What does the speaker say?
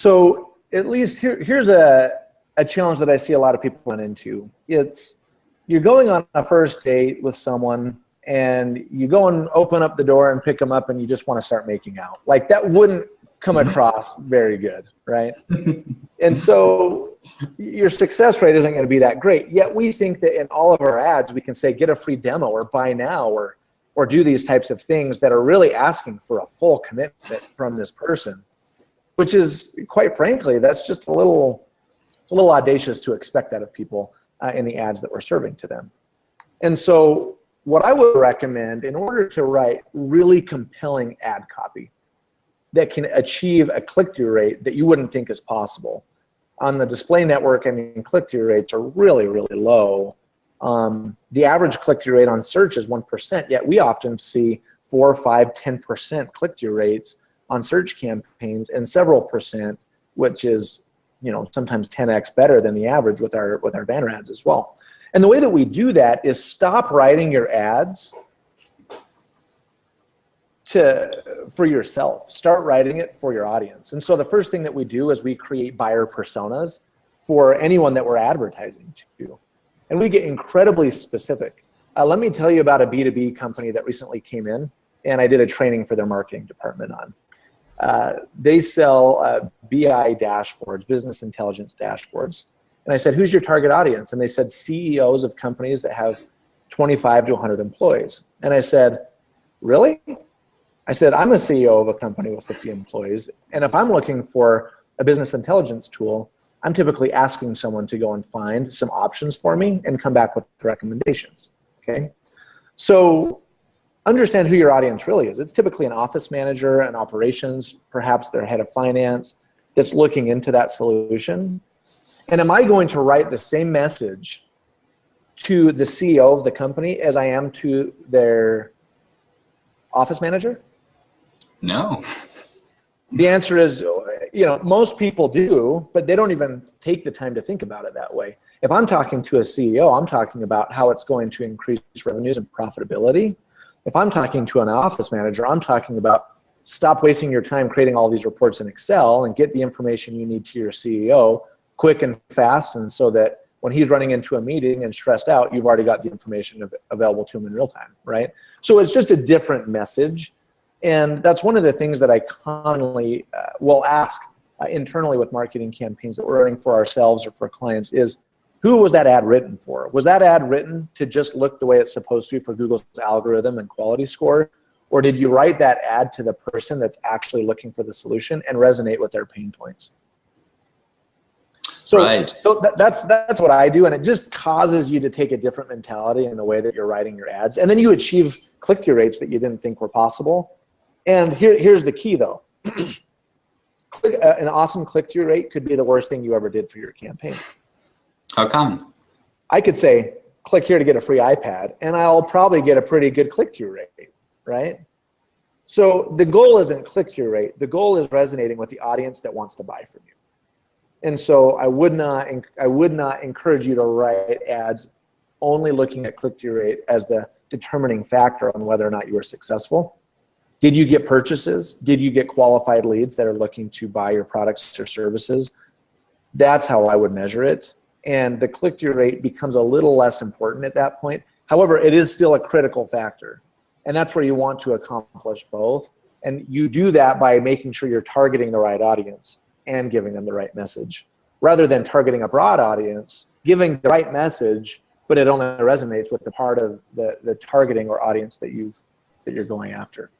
So at least here's a challenge that I see a lot of people run into. It's you're going on a first date with someone and you go and open up the door and pick them up and you just want to start making out. Like that wouldn't come across very good, right? And so your success rate isn't going to be that great. Yet we think that in all of our ads, we can say, get a free demo or buy now or do these types of things that are really asking for a full commitment from this person, which is, quite frankly, that's just a little audacious to expect that of people in the ads that we're serving to them. And so what I would recommend in order to write really compelling ad copy that can achieve a click-through rate that you wouldn't think is possible. On the display network, I mean, click-through rates are really, really low. The average click-through rate on search is 1%, yet we often see 4, 5, 10% click-through rates on search campaigns and several percent, which is, you know, sometimes 10x better than the average with our banner ads as well. And the way that we do that is stop writing your ads for yourself. Start writing it for your audience. And so the first thing that we do is we create buyer personas for anyone that we're advertising to. And we get incredibly specific. Let me tell you about a B2B company that recently came in, and I did a training for their marketing department on. They sell BI dashboards, business intelligence dashboards. And I said, who's your target audience? And they said CEOs of companies that have 25 to 100 employees. And I said, really? I said, I'm a CEO of a company with 50 employees. And if I'm looking for a business intelligence tool, I'm typically asking someone to go and find some options for me and come back with recommendations, okay? So understand who your audience really is. It's typically an office manager, an operations, perhaps their head of finance that's looking into that solution. And am I going to write the same message to the CEO of the company as I am to their office manager? No. The answer is, you know, most people do, but they don't even take the time to think about it that way. If I'm talking to a CEO, I'm talking about how it's going to increase revenues and profitability. If I'm talking to an office manager, I'm talking about stop wasting your time creating all these reports in Excel and get the information you need to your CEO quick and fast, and so that when he's running into a meeting and stressed out, you've already got the information available to him in real time, right? So it's just a different message. And that's one of the things that I commonly will ask internally with marketing campaigns that we're running for ourselves or for clients is, who was that ad written for? Was that ad written to just look the way it's supposed to for Google's algorithm and quality score? Or did you write that ad to the person that's actually looking for the solution and resonate with their pain points? So, right. So that's what I do, and it just causes you to take a different mentality in the way that you're writing your ads, and then you achieve click-through rates that you didn't think were possible. And here's the key, though. An awesome click-through rate could be the worst thing you ever did for your campaign. How come? I could say, click here to get a free iPad, and I'll probably get a pretty good click-through rate, right? So the goal isn't click-through rate. The goal is resonating with the audience that wants to buy from you. And so I would not encourage you to write ads only looking at click-through rate as the determining factor on whether or not you were successful. Did you get purchases? Did you get qualified leads that are looking to buy your products or services? That's how I would measure it. And the click-through rate becomes a little less important at that point. However, it is still a critical factor. And that's where you want to accomplish both. And you do that by making sure you're targeting the right audience and giving them the right message, rather than targeting a broad audience, giving the right message, but it only resonates with the part of the targeting or audience that you're going after.